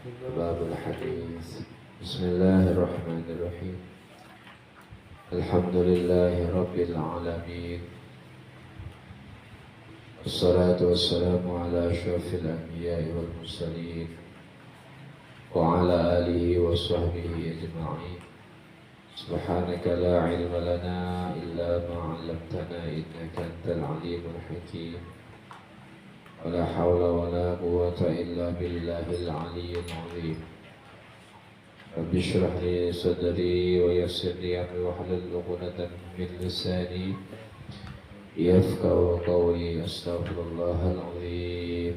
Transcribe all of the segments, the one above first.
باب الحديث. بسم الله الرحمن الرحيم. الحمد لله رب العالمين، والصلاة والسلام على أشرف الأنبياء والمرسلين وعلى آله وصحبه أجمعين. سبحانك لا علم لنا إلا ما علمتنا إنك أنت العليم الحكيم. ولا حول ولا قوة إلا بالله العلي العظيم. رب اشرح لي صدري ويسر لي أمري واحلل عقدة من لساني يفقهوا قولي. أستغفر الله العظيم،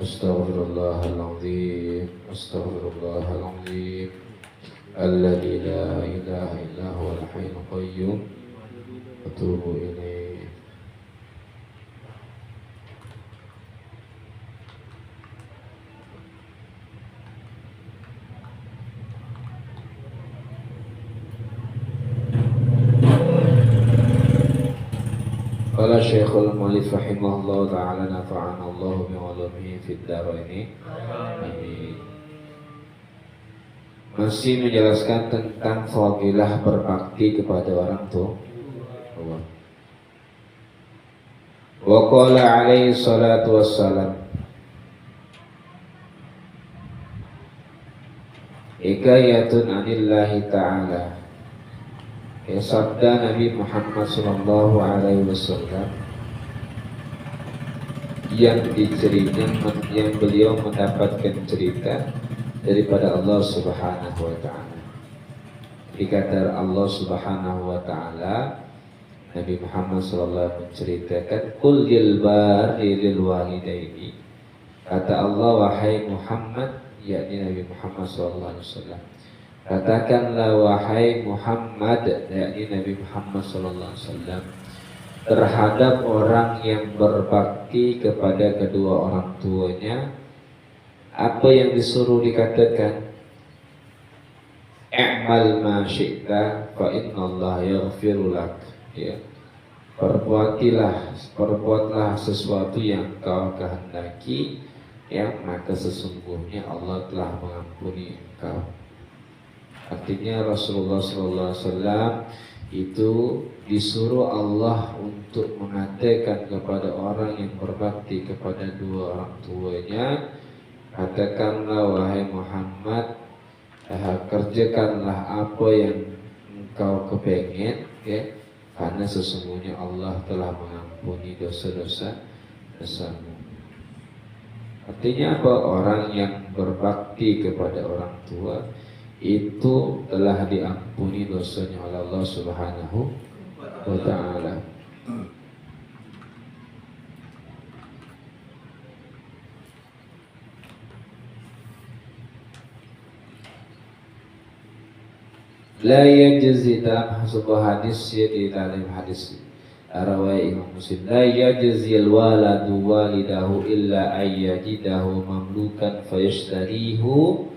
أستغفر الله العظيم، أستغفر الله العظيم الذي لا إله إلا هو الحي القيوم أتوب إليه. Qala Syekhul Mu'allif rahimahullah ta'ala nafa'ana Allah bi'ulumihi fid dharain. Amin. Masih menjelaskan tentang fadilah berbakti kepada orang tua. Wa qala alaihi salatu wassalam, hikayatun anillahi ta'ala. Sabda Nabi Muhammad Sallallahu Alaihi Wasallam yang beliau mendapatkan cerita daripada Allah Subhanahu Wa Taala. Dikata Allah Subhanahu Wa Taala, Nabi Muhammad Sallallahu Alaihi menceritakan, Qul lil bari lil walidaini. Kata Allah, wahai Muhammad, yakni Nabi Muhammad Sallallahu Alaihi Wasallam, katakanlah wahai Muhammad, yakni Nabi Muhammad sallallahu alaihi wasallam, terhadap orang yang berbakti kepada kedua orang tuanya, apa yang disuruh dikatakan? I'mal ma syi'ta fa innallaha yaghfiru lak. Ya. Perbuatlah sesuatu yang kau kehendaki, ya, maka sesungguhnya Allah telah mengampuni engkau. Artinya Rasulullah SAW itu disuruh Allah untuk mengatakan kepada orang yang berbakti kepada dua orang tuanya, katakanlah wahai Muhammad, kerjakanlah apa yang engkau kepengen, ya, karena sesungguhnya Allah telah mengampuni dosa-dosamu. Artinya apa? Orang yang berbakti kepada orang tua itu telah diampuni dosanya oleh Allah Subhanahu wa Ta'ala. La yajzi, dalam sebuah hadis, ya, di dalam hadis riwayat Imam Muslim, la yajzi al-waladu walidahu illa ayyajidahu mamlukan fayashtarihu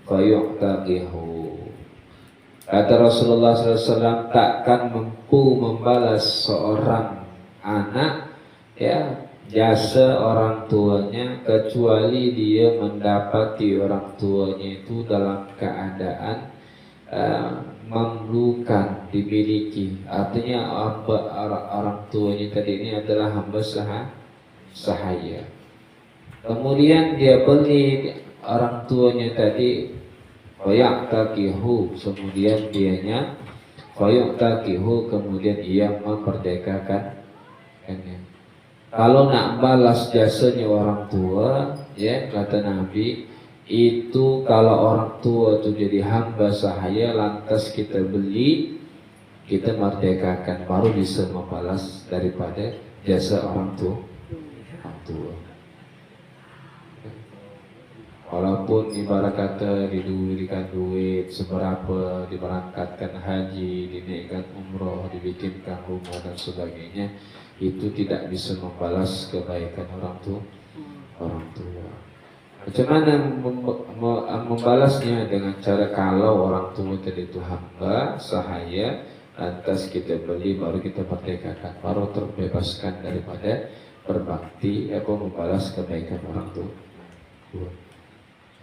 fayu'taqihu. Kata Rasulullah SAW, takkan mampu membalas seorang anak, ya, jasa orang tuanya kecuali dia mendapati orang tuanya itu dalam keadaan mamlukan, dimiliki. Artinya orang tuanya tadi ini adalah hamba sahaya. Kemudian dia beli orang tuanya tadi, fayu'taqihu, kemudian ia memperdekakan. Kalau nak balas jasanya orang tua, ya, kata Nabi, itu kalau orang tua itu jadi hamba sahaya, lantas kita beli, kita merdekakan, baru bisa membalas daripada jasa orang tua. Walaupun ibarat kata diberikan duit seberapa, diberangkatkan haji, dinaikkan umroh, dibikinkan rumah dan sebagainya, itu tidak bisa membalas kebaikan orang tua. Macam mana membalasnya? Dengan cara kalau orang tua tadi itu hamba sahaya, lantas kita beli, baru kita merdekakan, baru terbebaskan daripada berbakti, membalas kebaikan orang tua.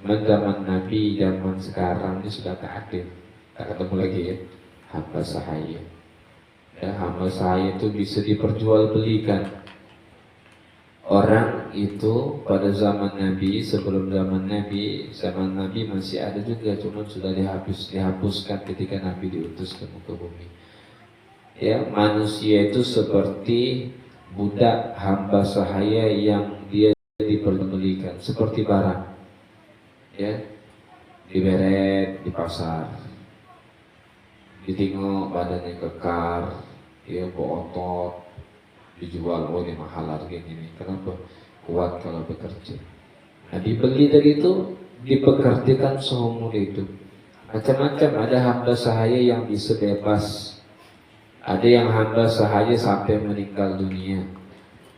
zaman Nabi, zaman sekarang ini sudah tak adil, tak ketemu lagi ya hamba sahaya. Ya, hamba sahaya itu bisa diperjualbelikan. Orang itu pada zaman Nabi, sebelum zaman Nabi masih ada juga, cuma sudah dihapuskan ketika Nabi diutus ke muka bumi. Ya, manusia itu seperti budak hamba sahaya yang dia diperjualbelikan seperti barang. Ya, diberet di pasar, ditengok badannya kekar, ya berotot, dijual, oh ini mahal harganya ini. Kenapa? Kuat kalau bekerja. Nah, dibeli dari itu, dipekerjakan seumur hidup. Macam-macam, ada hamba sahaya yang bisa bebas, ada yang hamba sahaya sampai meninggal dunia.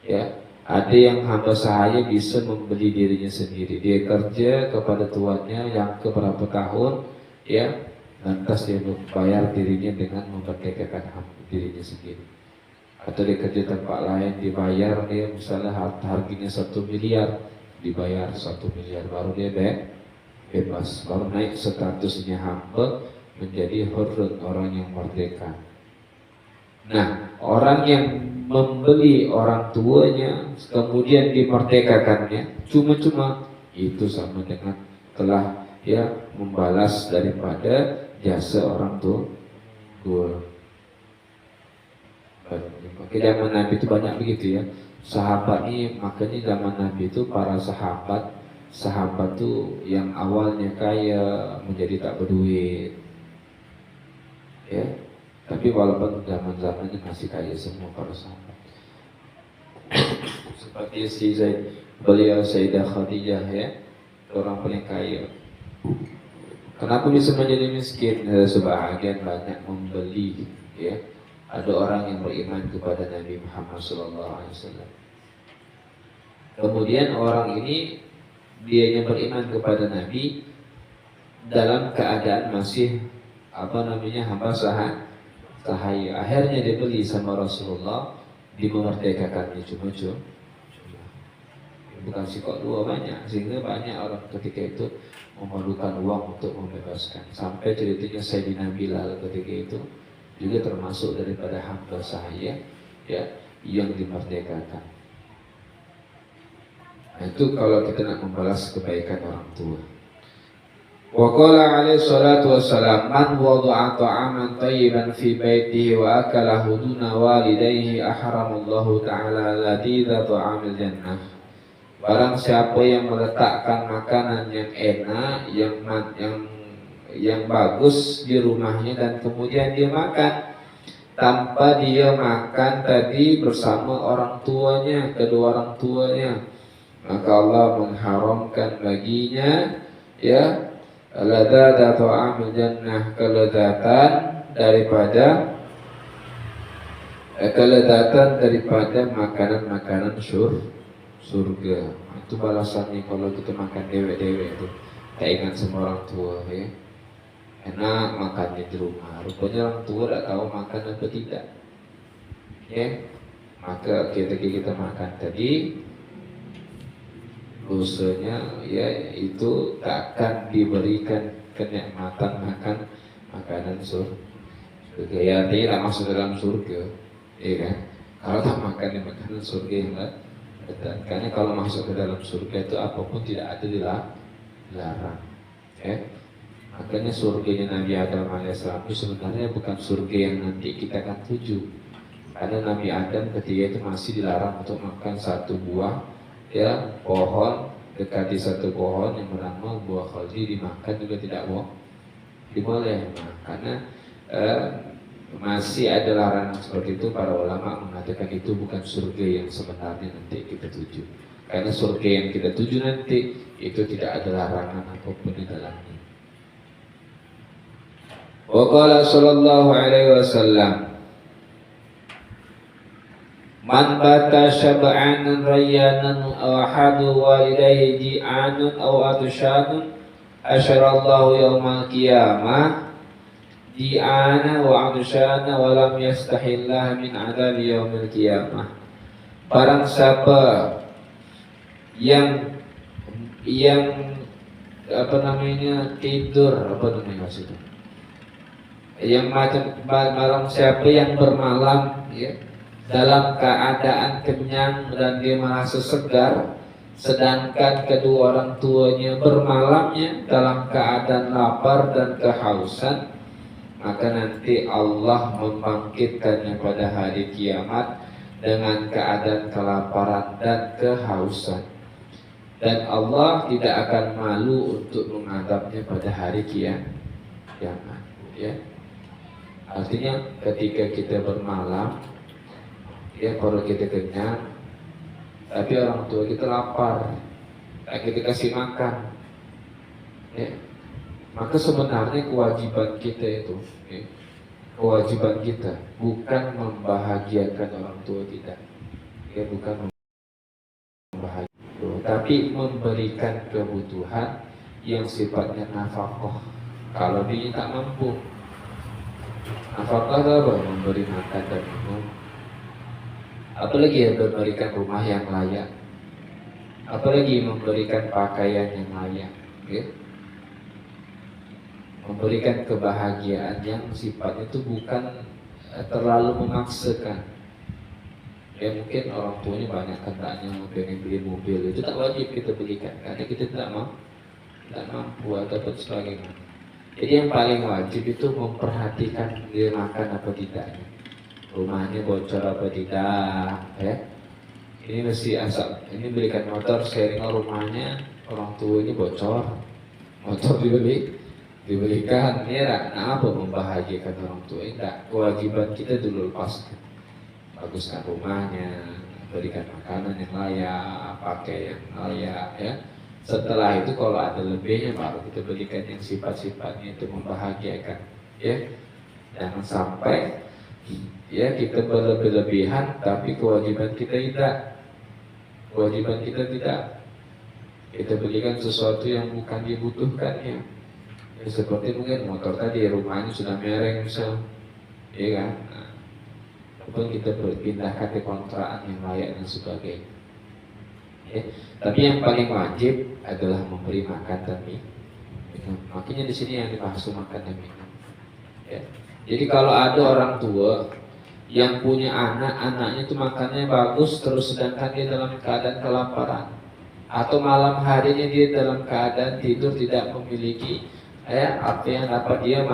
Ya, ada yang hamba sahaya bisa membeli dirinya sendiri. Dia kerja kepada tuannya yang keberapa tahun, ya, lantas dia membayar dirinya dengan memerdekakan dirinya sendiri. Atau dia kerja tempat lain, dibayar dia misalnya harganya 1 miliar, dibayar 1 miliar, baru dia bebas, baru naik statusnya hamba menjadi hurun, orang yang merdeka. Nah, orang yang membeli orang tuanya kemudian dimerdekakannya cuma-cuma, itu sama dengan telah ya membalas daripada jasa orang tua. Maka zaman Nabi itu banyak begitu ya. Sahabat ini, makanya zaman Nabi itu para sahabat tuh yang awalnya kaya menjadi tak berduit. Ya. Tapi walaupun zaman-zamannya masih kaya semua para sahabat. Seperti beliau Sayyidah Khadijah ya, orang paling kaya. Kenapa bisa menjadi miskin? Sebahagian banyak membeli ya. Ada orang yang beriman kepada Nabi Muhammad SAW. Kemudian orang ini dia yang beriman kepada Nabi dalam keadaan masih hamba sahaya. Akhirnya dia beli sama Rasulullah, dimerdekakannya cuma-cuma. Bukan sikok dua, banyak, sehingga banyak orang ketika itu memerlukan uang untuk membebaskan. Sampai ceritanya Sayyidina Bilal ketika itu juga termasuk daripada hamba sahaya ya yang dimerdekakan. Nah, itu kalau kita nak membalas kebaikan orang tua. Wa qala alaihi salatu wassalam, man wada'a ta'aman tayyiban fi baitihi wa akalahu duna walidayhi ahramallahu ta'ala ladidha ta'amil jannah. Barang siapa yang meletakkan makanan yang enak, yang bagus di rumahnya dan kemudian dia makan tanpa dia makan tadi bersama orang tuanya, kedua orang tuanya, maka Allah mengharamkan baginya ya ladada ta'amil jannah, kelezatan daripada makanan-makanan surga. Itu balasannya kalau kita makan dewek-dewek itu tak ingat sama orang tua ya. Enak makannya di rumah, rupanya orang tua tak tahu makan atau tidak ya. Maka kita makan tadi, dosanya ya itu tak akan diberikan kenikmatan makan makanan surga ya, tidak masuk dalam surga ya kan. Kalau tak makan makanan surga yang betul. Karena kalau masuk ke dalam surga itu apapun tidak ada dilarang ya. Makanya surganya Nabi Adam AS itu sebenarnya bukan surga yang nanti kita akan tuju. Karena Nabi Adam ketika itu masih dilarang untuk makan satu buah ya pohon, dekati satu pohon yang bernama buah khaldi, dimakan juga tidak boleh. Karena masih ada larangan seperti itu. Para ulama mengatakan itu bukan surga yang sebenarnya nanti kita tuju. Karena surga yang kita tuju nanti itu tidak ada larangan apapun di dalamnya. Wa qala sallallahu alaihi wasallam, man bata syab'anan rayyanan aw ahadu walidayhi ji'anun aw atshanun asyarallahu yaumal qiyamah ji'ana wa atshana wa lam yastahillah min adabi yaumil qiyamah. Barang siapa yang tidur maksudnya yang macam malam, siapa yang bermalam ya dalam keadaan kenyang dan dia merasa segar, sedangkan kedua orang tuanya bermalamnya dalam keadaan lapar dan kehausan, maka nanti Allah membangkitkannya pada hari kiamat dengan keadaan kelaparan dan kehausan. Dan Allah tidak akan malu untuk mengadabnya pada hari kiamat. Ya. Artinya ketika kita bermalam, ya kalau kita kenyang, tapi orang tua kita lapar, kita kasih makan, ya, maka sebenarnya kewajiban kita itu, ya, kewajiban kita bukan membahagiakan orang tua kita, ya bukan membahagiakan, tapi memberikan kebutuhan yang sifatnya nafkah. Kalau dia tak mampu, nafkah apa? Memberi makan dan minum. Apalagi yang memberikan rumah yang layak, apalagi memberikan pakaian yang layak, ya? Memberikan kebahagiaan yang sifatnya itu bukan terlalu memaksakan. Ya mungkin orang tuanya banyak hendaknya pengen beli mobil, itu tak wajib kita belikan karena kita tidak mampu ataupun sebagainya. Jadi yang paling wajib itu memperhatikan dia makan apa tidaknya, rumahnya bocor apa tidak, ya. Ini mesti asal ini belikan motor sharing rumahnya orang tua ini bocor, motor dibelikan, ya apa membahagiakan orang tua, tidak. Kewajiban kita dulu lepaskan, baguskan rumahnya, berikan makanan yang layak, pakai yang layak, ya. Setelah itu kalau ada lebihnya baru kita berikan yang sifat-sifatnya itu membahagiakan, ya. Jangan sampai ya kita berlebih-lebihan tapi kewajiban kita tidak. Kita berikan sesuatu yang bukan dibutuhkannya. Ya, seperti mungkin motor tadi, rumahnya sudah mereng misal, ya kan? Nah, ataupun kita berpindahkan ke kontrakan yang layak dan sebagainya. Ya, tapi yang paling wajib adalah memberi makan dan minum. Makanya di sini yang dibahas makan dan minum. Ya. Jadi kalau ada orang tua yang punya anaknya itu makannya bagus terus sedangkan dia dalam keadaan kelaparan, atau malam harinya dia dalam keadaan tidur tidak memiliki apa yang dapat dia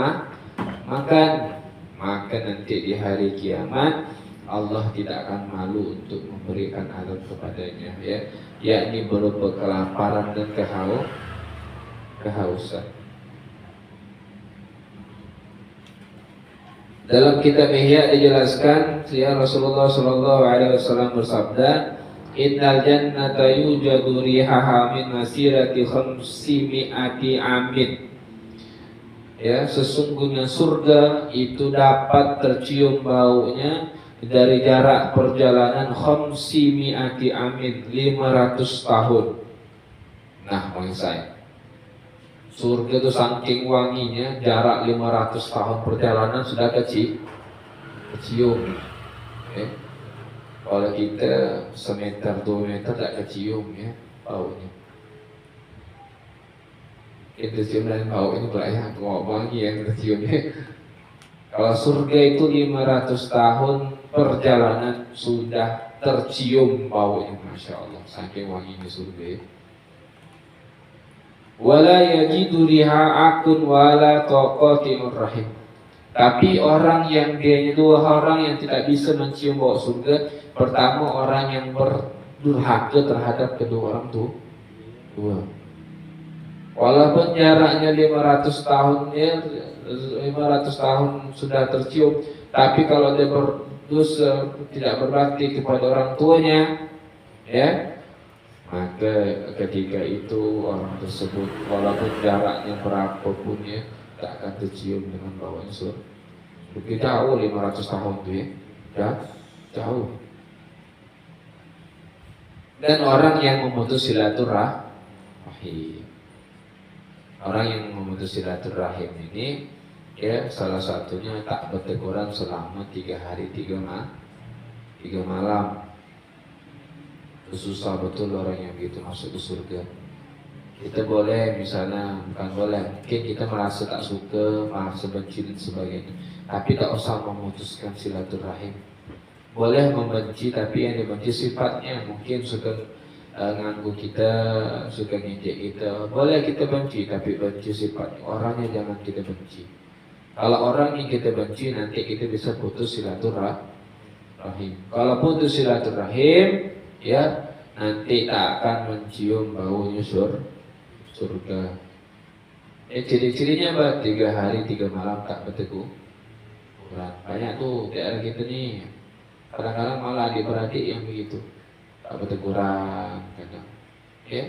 makan, maka nanti di hari kiamat Allah tidak akan malu untuk memberikan azab kepadanya, ya, yakni berupa kelaparan dan kehausan. Dalam kitab Ihya dijelaskan, ya Rasulullah Shallallahu Alaihi Wasallam bersabda, Innal jannata yujadu rihaha min masirati khamsimi'ati amin. Ya, sesungguhnya surga itu dapat tercium baunya dari jarak perjalanan khamsimi'ati amin, 500 tahun. Nah, saya surga itu saking wanginya, jarak 500 tahun perjalanan sudah kecium. Okay. Kalau kita semeter 2 meter tak kecium ya baunya. Kita cium dan bau ini banyak wangi yang keciumnya. Kalau surga itu 500 tahun perjalanan sudah tercium baunya, masya Allah, saking wanginya surga. Wala yajidu riha'akun wala taqatimur rahim. Tapi orang yang dia itu orang yang tidak bisa mencium bau surga. Pertama, orang yang berdurhaka terhadap kedua orang tua. Walaupun jaraknya 500 tahun sudah tercium, tapi kalau dia berdosa tidak berbakti kepada orang tuanya, ya, maka ketika itu orang tersebut walaupun jaraknya berapapun ya tak akan tercium dengan baunya surga. Begitu jauh 500 tahun itu ya, jauh. Dan orang yang memutus silaturahim, orang yang memutus silaturahim ini ya salah satunya tak berteguran selama 3 hari 3 malam. Susah betul orang yang begitu masuk ke surga. Kita boleh misalnya, bukan boleh, mungkin kita merasa tak suka, merasa benci dan sebagainya, tapi tak usah memutuskan silaturahim. Boleh membenci, tapi yang dibenci sifatnya, mungkin suka nganggu kita, suka ngejek kita, boleh kita benci, tapi benci sifatnya, orangnya jangan kita benci. Kalau orang yang kita benci, nanti kita bisa putus silaturahim. Kalau putus silaturahim, ya nanti tak akan mencium baunya surga. Ciri-cirinya apa? 3 hari 3 malam tak bertegur. Banyak tuh daerah kita nih. Kadang-kadang malah adik-beradik yang begitu, tak berteguran kadang. Ya.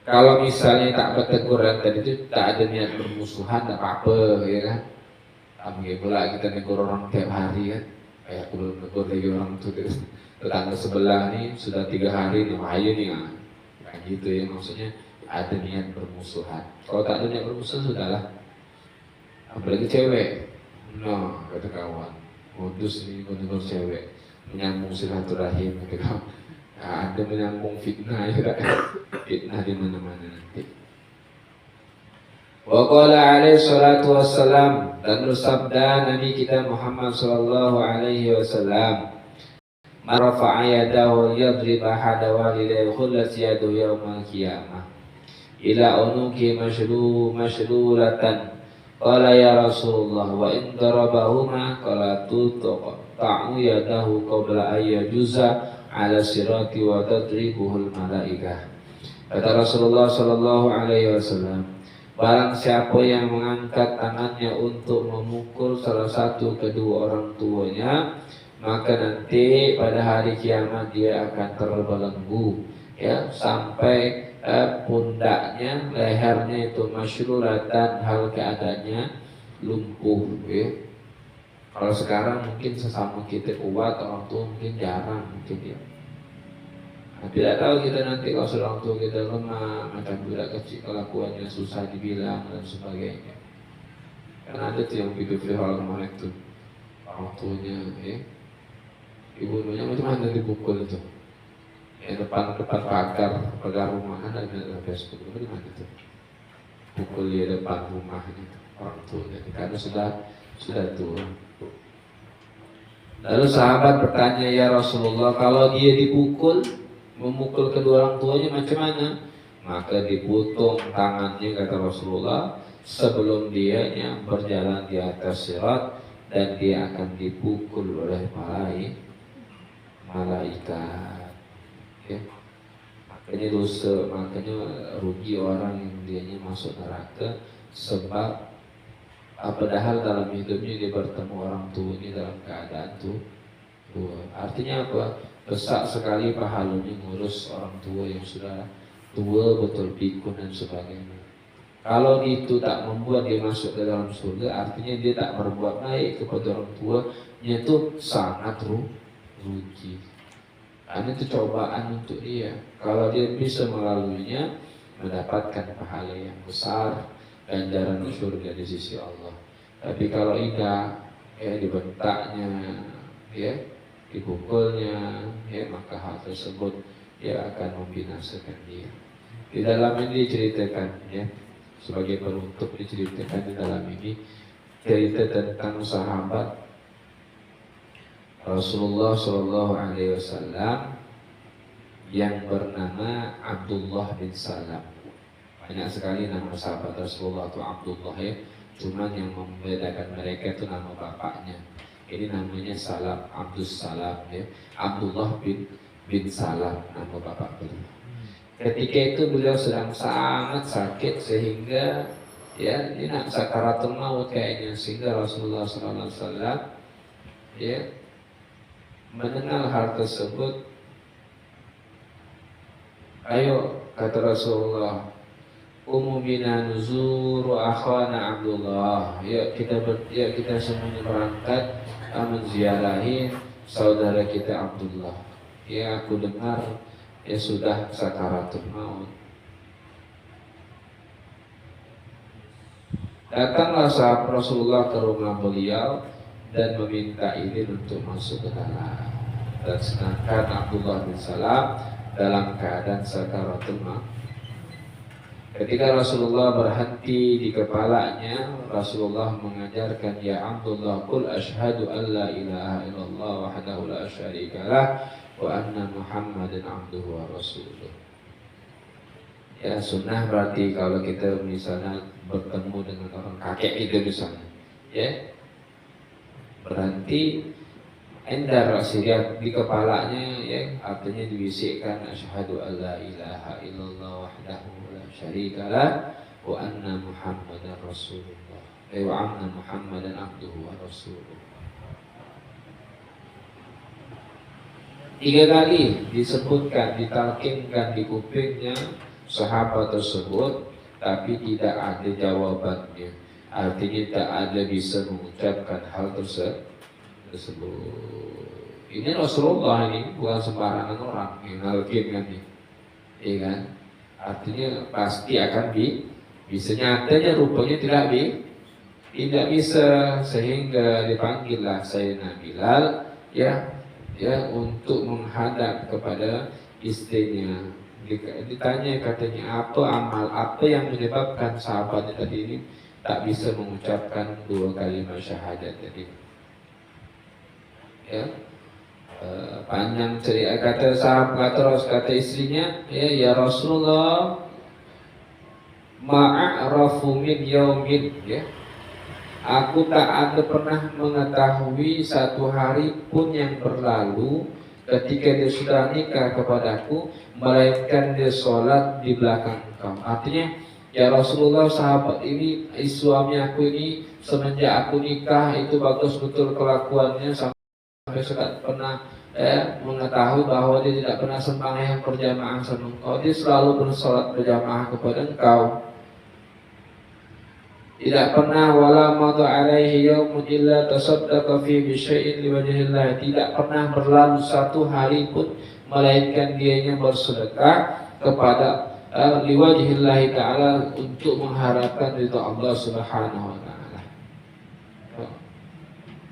Kalau misalnya tak berteguran tadi itu tak ada niat bermusuhan, tak apa-apa, ya kan? Ambil pula kita negur orang tiap hari kan. Kayak aku belum negur lagi orang tuh tetangga sebelah nih sudah 3 hari nih, bahaya nih kan. Kayak gitu ya, maksudnya ada niat bermusuhan. Kalau tak ada niat bermusuhan sudahlah. Apalagi cewek, no, kata kawan, modus nih benar cewek menyambung silaturahim, gitu kan. Nah, ada menyambung fitnah ya, fitnah di mana-mana nanti. Wa qala alaihi salatu wassalam, dan bersabda Nabi kita Muhammad sallallahu alaihi wasallam, man rafa'a yadahu yadrib ahada walidayhi khullat yadu yaumal qiyamah ila unuki mashlulatan. Qala ya Rasulullah, wa in darabahuma qala ta'u yadahu qabla ayyajuza ala sirati wa tadribuhul malaikah. Kata Rasulullah sallallahu alaihi wasallam, barang siapa yang mengangkat tangannya untuk memukul salah satu kedua orang tuanya, maka nanti pada hari kiamat dia akan terbelenggu, ya, sampai pundaknya, lehernya itu masyrulatan, hal keadaannya lumpuh, ya. Kalau sekarang mungkin sesama kita kuat, orang tua mungkin jarang, mungkin ya. Nah, tidak tahu kita nanti kalau orang tua kita lemah, macam budak kecil, kelakuannya susah dibilang dan sebagainya. Karena ada tuh yang video-video orang itu, orang tuanya, ya, ibunya macam mana dipukul itu. Depan pagar rumahan ada Facebook, di mana itu? Pukul dia depan rumahnya orang tuanya, karena sudah tua. Lalu sahabat bertanya, ya Rasulullah, kalau dia memukul kedua orang tuanya macam mana? Maka dipotong tangannya, kata Rasulullah, sebelum dia berjalan di atas sirat, dan dia akan dipukul oleh malaikat. Ya. Makanya rugi orang yang dianya masuk neraka, sebab padahal dalam hidupnya dia bertemu orang tuanya dalam keadaan tua. Artinya apa? Besar sekali pahalanya ngurus orang tua yang sudah tua betul, pikun dan sebagainya. Kalau itu tak membuat dia masuk ke dalam surga, artinya dia tak berbuat baik kepada orang tuanya, itu sangat rugi. Ini itu cobaan untuk dia. Kalau dia bisa melaluinya, mendapatkan pahala yang besar, ganjaran surga di sisi Allah. Tapi kalau tidak, ya dibentaknya, ya dipukulnya, ya maka hal tersebut ya akan membinasakan dia. Di dalam ini diceritakan, ya, sebagai penutup diceritakan di dalam ini cerita tentang sahabat Rasulullah Shallallahu Alaihi Wasallam yang bernama Abdullah bin Salam. Banyak sekali nama sahabat Rasulullah itu Abdullah, ya. Cuman yang membedakan mereka itu nama bapaknya. Ini namanya Salam, Abdus Salam, ya. Abdullah bin Salam nama bapak beliau. Ketika itu beliau sedang sangat sakit sehingga ya ini nak sakaratul maut kayaknya, sehingga Rasulullah Sallallahu Alaihi Wasallam ya mengenal hal tersebut. Ayo, kata Rasulullah, umumina nuzuru akhwana Abdullah. Ya kita semuanya berangkat menziarahi saudara kita Abdullah. Ya, aku dengar ya sudah sakaratul maut. Datanglah sahabat Rasulullah ke rumah beliau dan meminta izin untuk masuk ke dalam. Dan sedangkan Abdullah bin Salam dalam keadaan sakaratul Ketika Rasulullah berhenti di kepalanya, Rasulullah mengajarkan, ya Abdullah, qul asyhadu an la ilaha illallah wahdahu la syarikalah wa anna Muhammadan abduhu wa rasuluh. Ya, sunnah berarti kalau kita misalnya bertemu dengan orang kakek itu misalnya, ya, berhenti endar rasanya di kepalanya, ya, artinya dibisikkan asyhadu an la ilaha illallah wahdahu la syarikalah wa anna Muhammadan rasulullah wa anna Muhammadan abduhu wa rasuluh. 3 kali disebutkan, ditalkinkan di kupingnya sahabat tersebut, tapi tidak ada jawabannya. Artinya tak ada bisa mengucapkan hal tersebut. Ini Rasulullah, ini bukan sembarangan orang yang nalkinkan ini, ya kan? Artinya pasti akan bisa, nyatanya rupanya tidak bisa, sehingga dipanggillah Sayyidina Bilal, ya untuk menghadap kepada istrinya. Ditanya katanya, apa amal, apa yang menyebabkan sahabatnya tadi ini tak bisa mengucapkan 2 kalimat syahadat tadi. Ya, panjang cerita, kata sahabat, terus kata istrinya, ya Rasulullah, ma'arafu min yaumin, ya, aku tak ada pernah mengetahui satu hari pun yang berlalu ketika dia sudah nikah kepadaku, melainkan dia sholat di belakang engkau. Artinya, ya Rasulullah, sahabat ini, suami aku ini semenjak aku nikah itu bagus betul kelakuannya, sampai saya tidak pernah mengetahui bahwa dia tidak pernah sembahyang berjamaah sama engkau. Dia selalu bersolat berjamaah kepada engkau. Tidak pernah wala madu alaihi yaumun illa tasaddaqa fi bisyai'in liwajhillah. Tidak pernah berlalu satu hari pun melainkan dianya bersedekah kepada liwajhillah ta'ala, untuk mengharapkan ridha Allah Subhanahu wa taala.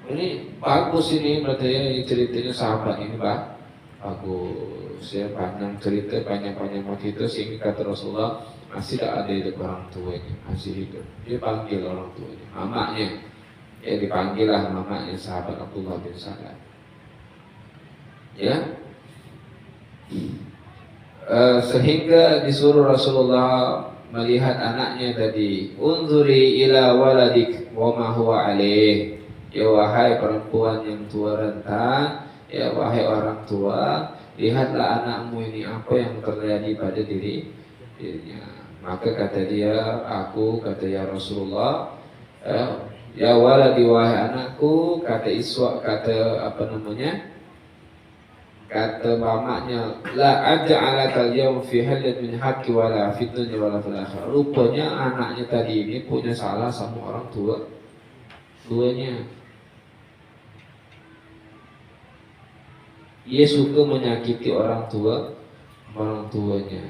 Ini bagus, ini berarti ya, ceritanya sahabat ini bagus ya, panjang cerita, panjang cerita, sehingga kata Rasulullah masih tak ada hidup orang tuanya, masih hidup. Dia panggil orang tuanya, mamanya, ya dipanggil lah mamanya sahabat Abdullah bin Salam. Ya, sehingga disuruh Rasulullah melihat anaknya tadi, unzuri ila waladik wa ma huwa alaih. Ya wahai perempuan yang tua renta, ya wahai orang tua, lihatlah anakmu ini apa yang terjadi pada dirinya. Maka kata dia, aku, kata ya Rasulullah, ya waladi wahai anakku, kata Iswa, kata kata mamanya, la aj'alaka al-yawm fi halin min haqqi wala fi dunya wala fil akhirah. Rupanya anaknya tadi ini punya salah sama orang tuanya. Ia suka menyakiti orang tuanya.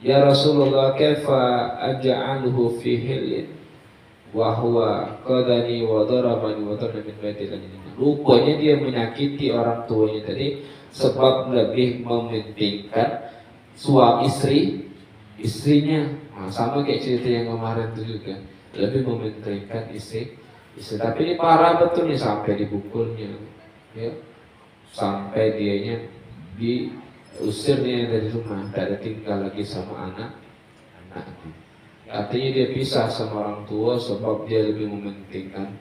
Ya Rasulullah, kaifa aj'aluhu fi hilin wa huwa qadani wa darabani wa daraba min baitil. Rupanya dia menyakiti orang tuanya tadi sebab lebih mementingkan suami istrinya. Nah, sama kayak cerita yang kemarin itu juga, lebih mementingkan istri. Tapi ini parah betul nih, sampai dipukulnya, ya, sampai dianya diusirnya dari rumah, tidak ada tinggal lagi sama anaknya. Artinya dia pisah sama orang tua sebab dia lebih mementingkan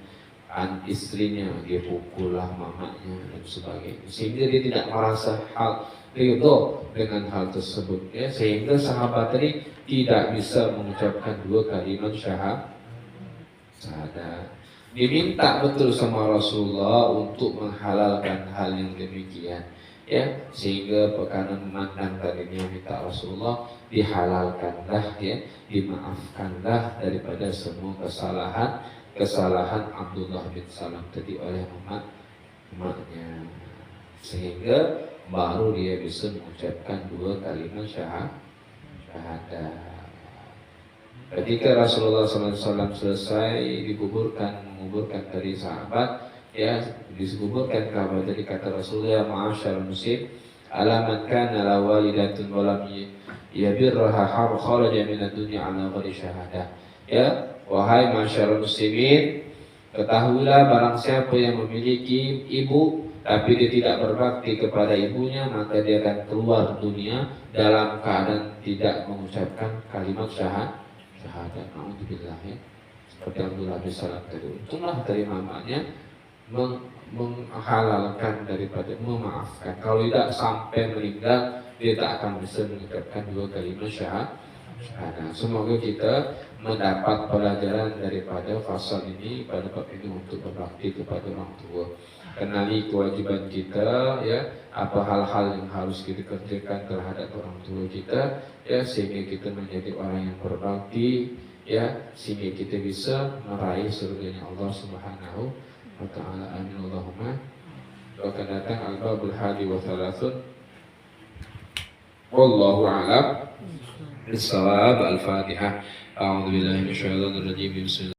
istrinya. Dia pukullah mamanya dan sebagainya, sehingga dia tidak merasa ridho dengan hal tersebut, ya. Sehingga sahabat tadi tidak bisa mengucapkan 2 kalimat syahadat. Diminta betul sama Rasulullah untuk menghalalkan hal yang demikian, ya, sehingga pekanan memandang tadinya minta Rasulullah dihalalkanlah, ya, dimaafkanlah daripada semua kesalahan Abdullah bin Salam tadi oleh emaknya, sehingga baru dia bisa mengucapkan 2 kalimat syahadat. Ketika Rasulullah SAW selesai menguburkan dari sahabat, ya, dikuburkan kabar, jadi kata Rasulullah, ma'asyar muslim, ala man kana la walidatun wa lam yabirraha kharaja min ad-dunya ala ghairi syahadah. Ya, wahai masyarakat muslimin, ketahuilah barang siapa yang memiliki ibu tapi dia tidak berbakti kepada ibunya, maka dia akan keluar dunia dalam keadaan tidak mengucapkan kalimat syahadat. Alhamdulillah, ya. Seperti Abdullah bin Salam tadi. Untunglah dari mamanya menghalalkan daripada memaafkan. Kalau tidak sampai meninggal, dia tak akan bisa mengucapkan dua kalimat syahadat. Semoga kita mendapat pelajaran daripada fasal ini pada bab ini untuk berbakti kepada orang tua. Kenali kewajiban kita, ya, apa hal-hal yang harus kita kerjakan terhadap orang tua kita, ya, sehingga kita menjadi orang yang berbakti, ya, sehingga kita bisa meraih surganya Allah Subhanahu wa ta'ala. Amin Allahumma. Akan datang al-babul hadi wa thalathun. Wallahu a'lam. Bisawab. Al-Fatihah. A'udzu billahi minasyaitonir rajim. Bismillah.